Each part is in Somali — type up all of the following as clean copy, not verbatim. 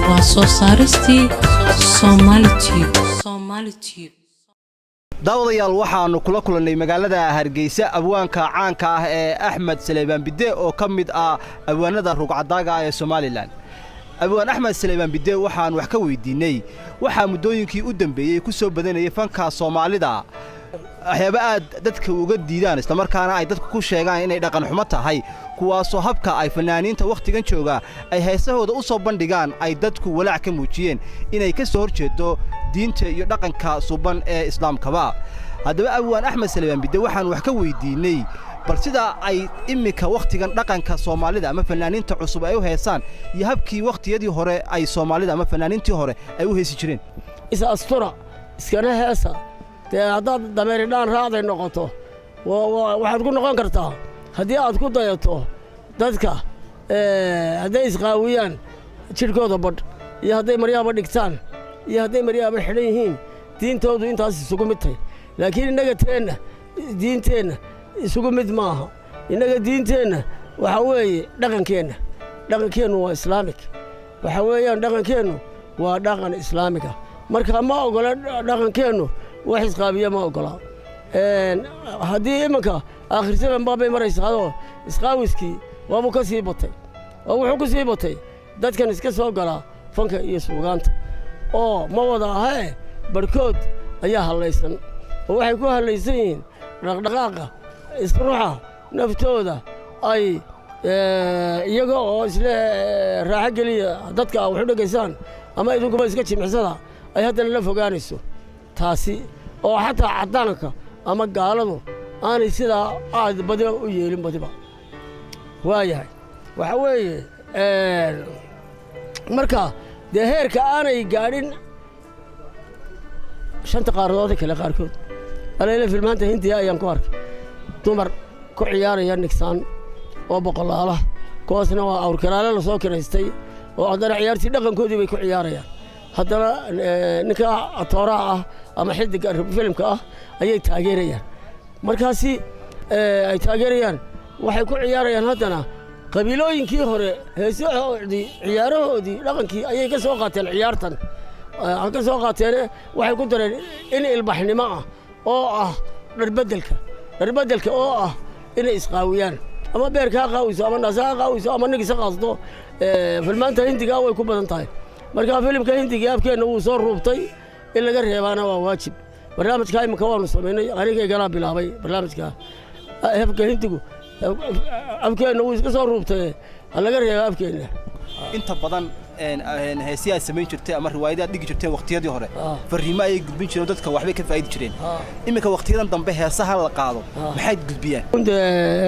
وصوصارستي Somali daawadayaal waxaanu kula kulannay magaalada Hargeysa abwaanka caanka ah ee Axmed Saleebaan Bidde oo ka mid ah abwaanada rugcadaaga ee Soomaaliland. abwaan Axmed Saleebaan Bidde waxaan wax ka weydiinay waxa muddooyinkii u dambeeyay ku soo badanayay fanka Soomaalida waxyaabo aad dadka uga diidaan isla markaana ay dadku ku sheegaan inay dhaqan xumo tahay kuwaasoo habka ay fanaaniinta waqtigan jooga ay heesahooda u soo bandhigaan ay dadku walaac ka muujiyeen inay ka soo horjeedo diinta iyo dhaqanka suban ee islaamkaba. haddaba abwaan Axmed Saleebaan Bidde waxaan wax ka weydiinay bal sida ay imika waqtigan dhaqanka Soomaalida ama fanaaniinta cusub ay u heesaan iyo habkii waqtiyadii hore ay Soomaalida ama fanaaniintii hore ay u heesi jireen. isa astura iskana heesa haddaad dameeridhaan raacday noqoto waxaad ku noqon kartaa haddii aad ku dayato dadka hadday isqaawiyaan jidhkooda badh iyo hadday maryaaba dhigtaan iyo hadday maryaaba xidhan yihiin diintoodu intaas isugu mid tahay laakiin innaga diinteenna isugu mid maaha innaga diinteenna waxa weeye dhaqankeennu waa islaamik waxa weeyaan dhaqankeennu waa dhaqan islaamika marka ma ogola dhaqankeennu wax isqaabiya ma ogola haddii imanka aakhirsadan baabay maraysaadoo isqaawiskii waabuu ka sii batay oo wuxuu ku sii batay dadkan iska soo galaa fanka iyo suugaanta oo ma wada ahee barhkood ayaa hallaysan oo waxay ku hallaysan yihiin dhaqdhaqaaqa isruuxa naftooda ay iyaga oo isle raaxo geliya dadka wax u dhegaysaan ama idinkuba iska jimicsada ay haddana la fogaanayso taasi oo xataa caddaanka ama gaaladu aanay sidaa aad badiba u yeelin badiba waayahay waxa weeye marka dee heerka aanay gaadhin shanta qaaradood kale qaarkood alayla filmaanta hindiya ayaan ku arkay dumar ku ciyaaraya nigsaan oo boqolaala kuwaasna waa awrkaraale la soo kiraystay oo haddana ciyaartii dhaqankoodii bay ku ciyaarayaan haddana ninka atooraha ah ama xiddiga filimka ah ayay taageerayaan markaasi ay taageerayaan waxay ku ciyaarayaan haddana qabiilooyinkii hore heesahoodii ciyaarahoodii dhaqankii ayay ka soo qaateen ciyaartan ka soo qaateene waxay ku dareen in ilbaxnimo ah oo ah dharbeddelka oo ah inay isqaawiyaan ama beerka ha qaawiso ama naasa ha qaawiso ama nigisa qaasto filmaanta hindiga way ku badan tahay marka filimka hindiga afkeenna wuu soo ruubtay in laga reebaana waa waajib barnaamijka imika waanu samaynay anigaygala bilaabay barnaamijka habka hindigu afkeenna wuu iska soo ruubtay ha laga reeba afkeenna inta badan heesiyaad samayn jirtay ama riwaayadaad dhigi jirteen waqtiyadii hore fariimo ay gudbin jireen dadka waxbay ka faa'iidi jireen imika waqtiyadan dambe heesaha la qaado maxay gudbiyaan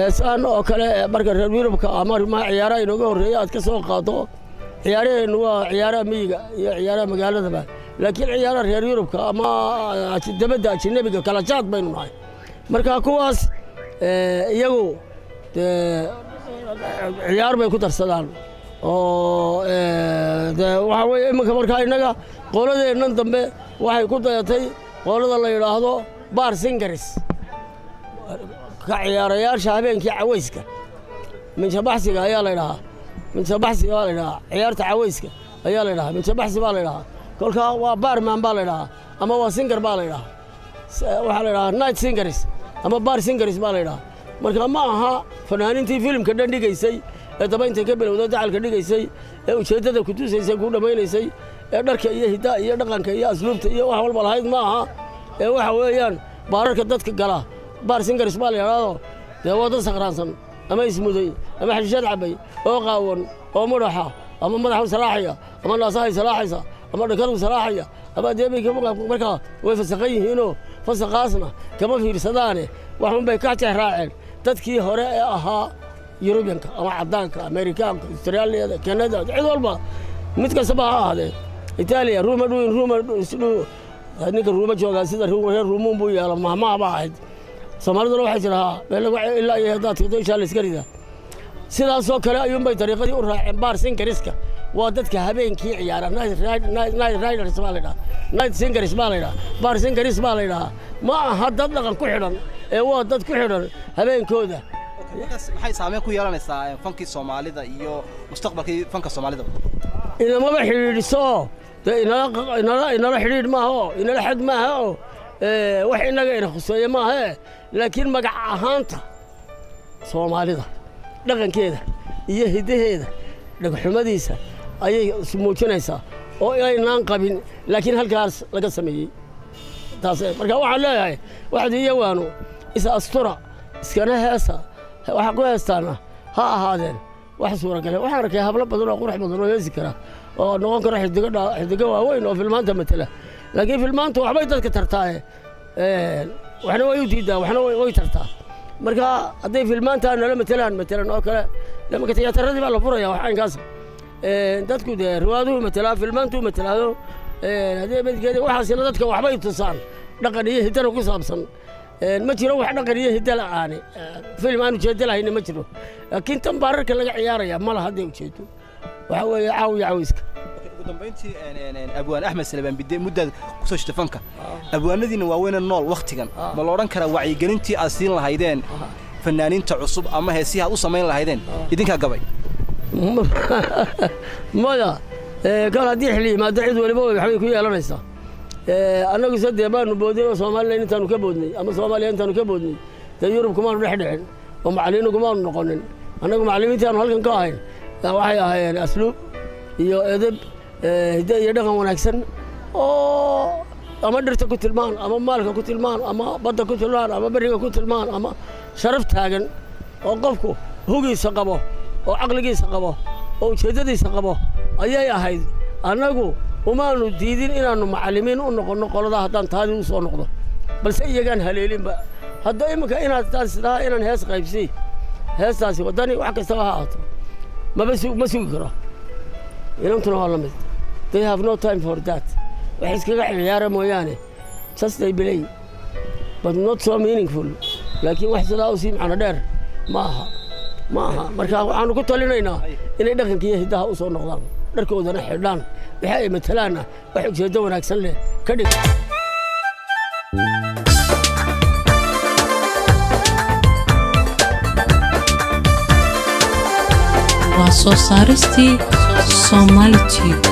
heesaan oo kale marka reer Yurubka ama ciyaaraha inooga horreeyay aad ka soo qaado ciyaaraheennu waa ciyaaraha miyiga iyo ciyaaraha magaaladaba laakiin ciyaaraha reer Yurubka ama dabadda ajnabiga kala jaad baynu nahay marka kuwaas iyagu ciyaar bay ku darsadaan oo waxa weeye iminka markaa innaga qoladeennan dambe waxay ku dayatay qolada la yidhaahdo bar singers ka ciyaarayaasha habeenkii cawayska minjabaxsiga ayaa la yidhahaa minjabaxsiga baa la yidhahaa ciyaarta cawayska ayaa la yidhahaa minjabaxsi baa la yidhahaa kolkaa waa barman baa la yidhahaa ama waa singer baa la yidhahaa waxaa la yidhahaa night singers ama bar singers baa la yidhahaa marka ma aha fanaaniintii filimka dhan dhigaysay ee daba intay ka bilowda dacalka dhigaysay ee ujeeddada ku tusaysay ku dhammaynaysay ee dharka iyo hiddaa iyo dhaqanka iyo asluubta iyo wax walba lahayd ma aha ee waxa weeyaan baararka dadka gala baar singers baa la yidhaahdo dee waa dad sakhraansan ama ismuday ama xashiishad cabbay oo qaawan oo mudhaxa ama madaxu salaaxaya ama naasahay salaaxaysa ama dhakadu salaaxaya ama deebayka markaa way fasaqan yihiinoo fasaqaasna kama fiirsadaane waxunbay ka jeexraaceen dadkii hore ee ahaa yurubiyanka ama caddaanka amerikaanka austraaliyada kanada cid walba mid kastaba ha ahaadee itaaliya ruuma ninka ruuma joogaa sida reer ruumuun buu yeela mahmaha ba ahayd soomaaliduna waxay tidhahaa ilaa iyo haddaad tigdo ishaa la iska ridaa sidaasoo kale ayuunbay dariiqadii u raaceen baar sinkariska waa dadka habeenkii ciyaara night riders baa la yidhaha night singers baa la yidhaha baar singaris baa la yidhahaa ma aha dad dhaqan ku xidhan ee waa dad ku xidhan habeenkooda maxay saameyn ku yeelanaysaa fankii Soomaalida iyo mustaqbalkii fanka Soomaalida inama xiriiriso inala xiriir maaha inala xad maaha wax inaga ina khuseeyo maaha laakiin magac ahaanta Soomaalida dhaqankeeda iyo hidaheeda dhaqxumadiisa ayay muujinaysaa oo aynaan qabin laakiin halkaas laga sameeyay taas marka waxaan leeyahay waxdiiyo waanu isa astura iskana heesa waxa ku heestaana ha ahaadeen wax suura galay waxaan arkay hablo badan oo qurux badan oo heesi kara oo noqon kara xidiga waaweyn oo filmaanta matala laakiin filmaantu waxbay dadka tartaa waxna way u diidaa waxna way tartaa marka haday filmaanta nala matalan oo kale lama ka tiyaatarada baa la furaya wax aynkaas dadku riwaaduhu matala filmaantu matalaado haday midgeeda waxaasina dadka waxbay tusaan dhaqan iyo hidana ku saabsan ma jiro wax dhaqan iyo hidda la'aan film aanu jeedalahayn ma jiro laakiin tan baararka laga ciyaaraya ma laha haday ujeedo waxa weeye caawiska ugu dambeyntii abwaan Axmed Salebaan Bidde mudad ku soo shitay fanka abwaanadiina waaweyn nool waqtigan ma la oran karaa wacyigelintii aad siin lahaydeen fanaaniinta cusub ama heesiha u sameyn lahaydeen idinka gabay maya kala hadii xilli ma dacid waliba waxay ku yeelanaysaa anagu saddex baanu boodino Soomaaliland intaanu ka boodnay ama Soomaaliland intaanu ka boodnay Yurub kuma dhexdhicin oo macallimiin kuma noqonin anagu macallimiintaan halkan ka ahayn waxay ahaayeen asluub iyo edeb hidaha iyo dhaqan wanaagsan oo ama dhirta ku tilmaan ama maalka ku tilmaan ama badda ku tilmaan ama bariga ku tilmaan ama sharaf taagan oo qofku hugiisa qabo oo aqligiisa qabo oo ujeedadiisa qabo ayay ahayd anagu umaanu diidin inaanu macallimiin u noqono qolada haddaan taadi u soo noqdo balse iyagaan haleelinba hadda imika inaad taas sidaa inaan hees qaybsi heestaasi wadani wax kasta ha ahaato ma sugi karo inantuna waa la mid they have no time for that wax iskaga ciyaara mooyaane just they play but not so meaningful laakiin wax sidaa u sii macno dheer maaha marka waxaanu ku talinaynaa inay dhaqankiiyo hidaha u soo noqdaan dharkoodana xidhaan waxa ay matalaana wax ujeedo wanaagsan leh ka dhig waa soo saaristi Somali Tube.